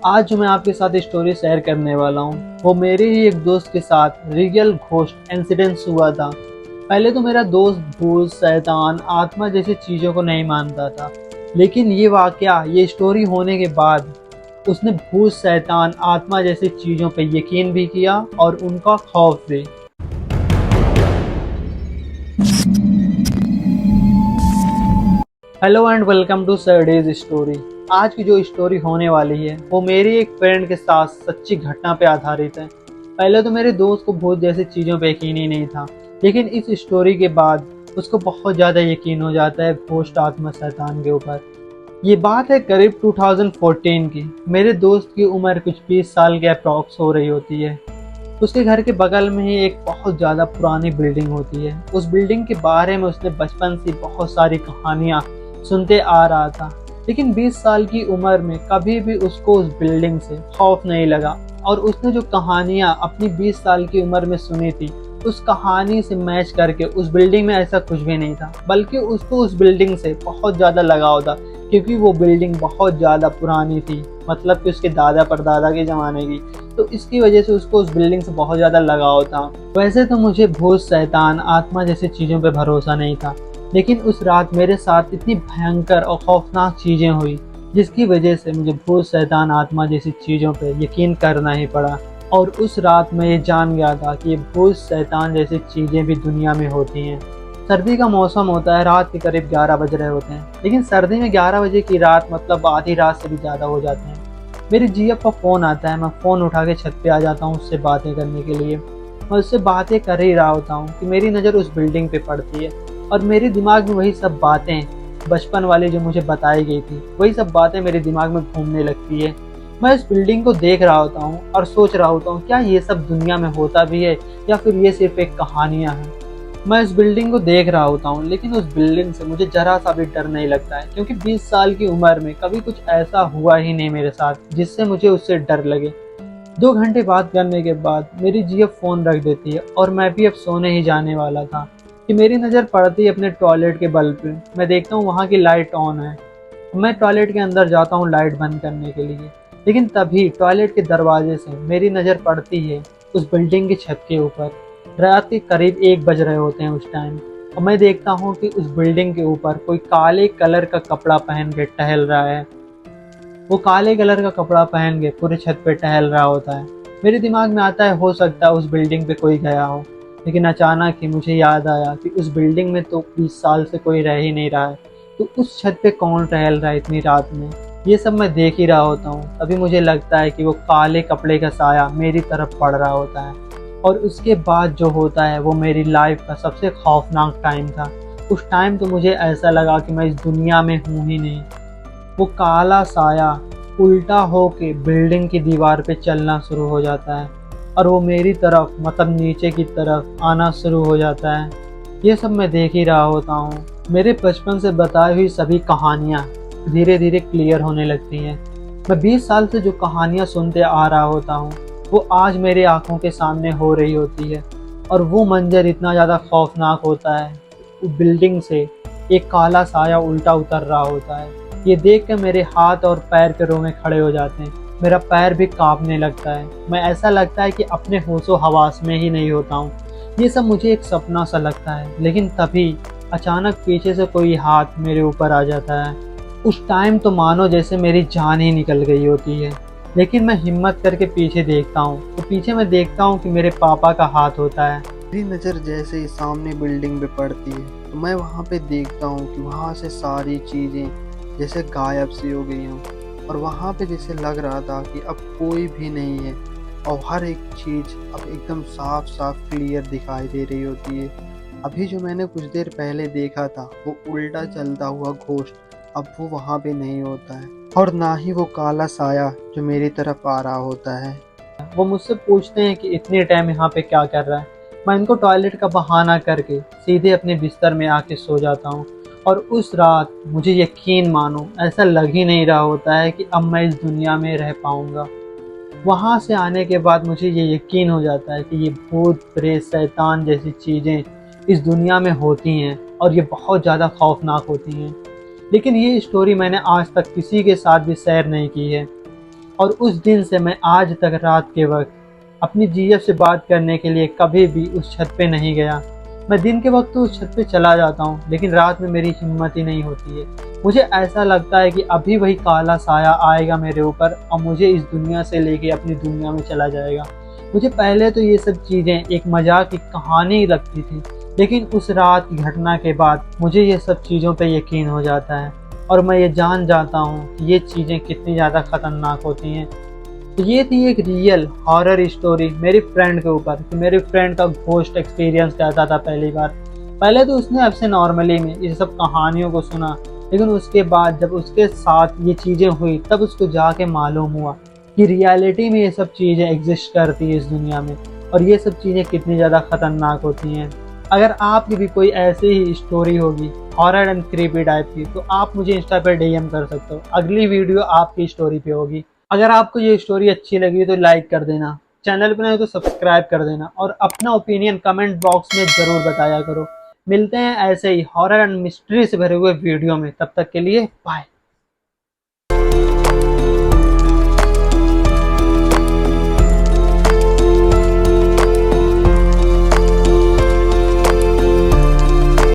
आज जो मैं आपके साथ स्टोरी शेयर करने वाला हूँ वो मेरे ही एक दोस्त के साथ रियल घोस्ट इंसिडेंस हुआ था। पहले तो मेरा दोस्त भूत, शैतान, आत्मा जैसी चीज़ों को नहीं मानता था, लेकिन ये स्टोरी होने के बाद उसने भूत, शैतान, आत्मा जैसी चीज़ों पे यकीन भी किया और उनका खौफ भी। हेलो एंड वेलकम टू सरडेज स्टोरी। आज की जो स्टोरी होने वाली है वो मेरी एक फ्रेंड के साथ सच्ची घटना पे आधारित है। पहले तो मेरे दोस्त को भूत जैसी चीज़ों पे यकीन ही नहीं था, लेकिन इस स्टोरी के बाद उसको बहुत ज़्यादा यकीन हो जाता है घोस्ट, आत्मा, शैतान के ऊपर। ये बात है करीब 2014 की। मेरे दोस्त की उम्र कुछ 20 साल के अप्रॉक्स हो रही होती है। उसके घर के बगल में ही एक बहुत ज़्यादा पुरानी बिल्डिंग होती है। उस बिल्डिंग के बारे में उसने बचपन से बहुत सारी कहानियाँ सुनते आ रहा था, लेकिन 20 साल की उम्र में कभी भी उसको उस बिल्डिंग से खौफ नहीं लगा। और उसने जो कहानियाँ अपनी 20 साल की उम्र में सुनी थी, उस कहानी से मैच करके उस बिल्डिंग में ऐसा कुछ भी नहीं था, बल्कि उसको उस बिल्डिंग से बहुत ज़्यादा लगाव था, क्योंकि वो बिल्डिंग बहुत ज़्यादा पुरानी थी, मतलब कि उसके दादा परदादा के ज़माने की। तो इसकी वजह से उसको उस बिल्डिंग से बहुत ज़्यादा लगाव था। वैसे तो मुझे भूत, शैतान, आत्मा जैसी चीज़ों पर भरोसा नहीं था, लेकिन उस रात मेरे साथ इतनी भयंकर और खौफनाक चीज़ें हुई, जिसकी वजह से मुझे भूत, शैतान, आत्मा जैसी चीज़ों पर यकीन करना ही पड़ा। और उस रात मैं ये जान गया था कि ये भूत, शैतान जैसी चीज़ें भी दुनिया में होती हैं। सर्दी का मौसम होता है, रात के करीब 11 बज रहे होते हैं, लेकिन सर्दी में 11 बजे की रात मतलब आधी रात से भी ज़्यादा हो जाते हैं। मेरी जीएफ का फ़ोन आता है, मैं फ़ोन उठा के छत पे आ जाता हूँ उससे बातें करने के लिए। मैं उससे बातें कर ही रहा होता हूँ कि मेरी नज़र उस बिल्डिंग पे पड़ती है, और मेरे दिमाग में वही सब बातें बचपन वाली जो मुझे बताई गई थी, वही सब बातें मेरे दिमाग में घूमने लगती है। मैं इस बिल्डिंग को देख रहा होता हूँ और सोच रहा होता हूँ क्या ये सब दुनिया में होता भी है, या फिर ये सिर्फ एक कहानियाँ हैं। मैं इस बिल्डिंग को देख रहा होता हूँ, लेकिन उस बिल्डिंग से मुझे जरा सा भी डर नहीं लगता है, क्योंकि 20 साल की उम्र में कभी कुछ ऐसा हुआ ही नहीं मेरे साथ जिससे मुझे उससे डर लगे। 2 घंटे बात करने के बाद मेरी जीएफ फ़ोन रख देती है, और मैं भी अब सोने ही जाने वाला था कि मेरी नज़र पड़ती है अपने टॉयलेट के बल्ब पे। मैं देखता हूँ वहाँ की लाइट ऑन है। मैं टॉयलेट के अंदर जाता हूँ लाइट बंद करने के लिए, लेकिन तभी टॉयलेट के दरवाजे से मेरी नज़र पड़ती है उस बिल्डिंग की छत के ऊपर। रात के करीब 1 बज रहे होते हैं उस टाइम, और मैं देखता हूँ कि उस बिल्डिंग के ऊपर कोई काले कलर का कपड़ा पहन के टहल रहा है। वो काले कलर का कपड़ा पहन के पूरे छत पे टहल रहा होता है। मेरे दिमाग में आता है हो सकता है उस बिल्डिंग पे कोई गया हो, लेकिन अचानक ही मुझे याद आया कि उस बिल्डिंग में तो 20 साल से कोई रह ही नहीं रहा है, तो उस छत पे कौन टहल रहा है इतनी रात में। ये सब मैं देख ही रहा होता हूँ, तभी मुझे लगता है कि वो काले कपड़े का साया मेरी तरफ पड़ रहा होता है। और उसके बाद जो होता है वो मेरी लाइफ का सबसे खौफनाक टाइम था। उस टाइम तो मुझे ऐसा लगा कि मैं इस दुनिया में हूँ ही नहीं। वो काला साया उल्टा होके बिल्डिंग की दीवार पे चलना शुरू हो जाता है, और वो मेरी तरफ मतलब नीचे की तरफ आना शुरू हो जाता है। ये सब मैं देख ही रहा होता हूँ। मेरे बचपन से बताई हुई सभी कहानियाँ धीरे धीरे क्लियर होने लगती हैं। मैं 20 साल से जो कहानियाँ सुनते आ रहा होता हूँ वो आज मेरे आंखों के सामने हो रही होती है, और वो मंजर इतना ज़्यादा खौफनाक होता है। वो बिल्डिंग से एक काला साया उल्टा उतर रहा होता है। ये देख कर मेरे हाथ और पैर के रोंगे खड़े हो जाते हैं। मेरा पैर भी कांपने लगता है। मैं ऐसा लगता है कि अपने होशो हवास में ही नहीं होता हूँ। ये सब मुझे एक सपना सा लगता है, लेकिन तभी अचानक पीछे से कोई हाथ मेरे ऊपर आ जाता है। उस टाइम तो मानो जैसे मेरी जान ही निकल गई होती है, लेकिन मैं हिम्मत करके पीछे देखता हूँ तो पीछे मैं देखता हूँ कि मेरे पापा का हाथ होता है। मेरी नज़र जैसे ही सामने बिल्डिंग पे पड़ती है तो मैं वहाँ पे देखता हूँ कि वहाँ से सारी चीज़ें जैसे गायब सी हो गई हूँ, और वहाँ पे जैसे लग रहा था कि अब कोई भी नहीं है, और हर एक चीज़ अब एकदम साफ साफ क्लियर दिखाई दे रही होती है। अभी जो मैंने कुछ देर पहले देखा था वो उल्टा चलता हुआ घोस्ट अब वो वहाँ पे नहीं होता है, और ना ही वो काला साया जो मेरी तरफ आ रहा होता है। वो मुझसे पूछते हैं कि इतने टाइम यहाँ पे क्या कर रहा है। मैं इनको टॉयलेट का बहाना करके सीधे अपने बिस्तर में आके सो जाता हूँ। और उस रात मुझे यकीन मानो ऐसा लग ही नहीं रहा होता है कि अब मैं इस दुनिया में रह पाऊँगा। वहाँ से आने के बाद मुझे ये यकीन हो जाता है कि ये भूत, प्रेत, शैतान जैसी चीज़ें इस दुनिया में होती हैं, और ये बहुत ज़्यादा खौफनाक होती हैं। लेकिन ये स्टोरी मैंने आज तक किसी के साथ भी शेयर नहीं की है। और उस दिन से मैं आज तक रात के वक्त अपनी जीएफ से बात करने के लिए कभी भी उस छत पे नहीं गया। मैं दिन के वक्त तो उस छत पे चला जाता हूँ, लेकिन रात में मेरी हिम्मत ही नहीं होती है। मुझे ऐसा लगता है कि अभी वही काला साया आएगा मेरे ऊपर और मुझे इस दुनिया से लेके अपनी दुनिया में चला जाएगा। मुझे पहले तो ये सब चीज़ें एक मजाक की कहानी लगती थी, लेकिन उस रात की घटना के बाद मुझे ये सब चीज़ों पे यकीन हो जाता है और मैं ये जान जाता हूँ कि ये चीज़ें कितनी ज़्यादा ख़तरनाक होती हैं। तो ये थी एक रियल हॉरर स्टोरी मेरी फ्रेंड के ऊपर कि मेरी फ्रेंड का घोस्ट एक्सपीरियंस कैसा था पहली बार। पहले तो उसने आपसे नॉर्मली में ये सब कहानियों को सुना, लेकिन उसके बाद जब उसके साथ ये चीज़ें हुई तब उसको जाके मालूम हुआ कि रियलिटी में ये सब चीज़ें एग्जिस्ट करती है इस दुनिया में और ये सब चीज़ें कितनी ज़्यादा ख़तरनाक होती हैं। अगर आपकी भी कोई ऐसी ही स्टोरी होगी हॉरर एंड क्रीपी टाइप की, तो आप मुझे इंस्टा पर डीएम कर सकते हो। अगली वीडियो आपकी स्टोरी पे होगी। अगर आपको ये स्टोरी अच्छी लगी तो लाइक कर देना, चैनल पर नहीं तो सब्सक्राइब कर देना और अपना ओपिनियन कमेंट बॉक्स में ज़रूर बताया करो। मिलते हैं ऐसे ही हॉरर एंड मिस्ट्री से भरे हुए वीडियो में, तब तक के लिए बाय।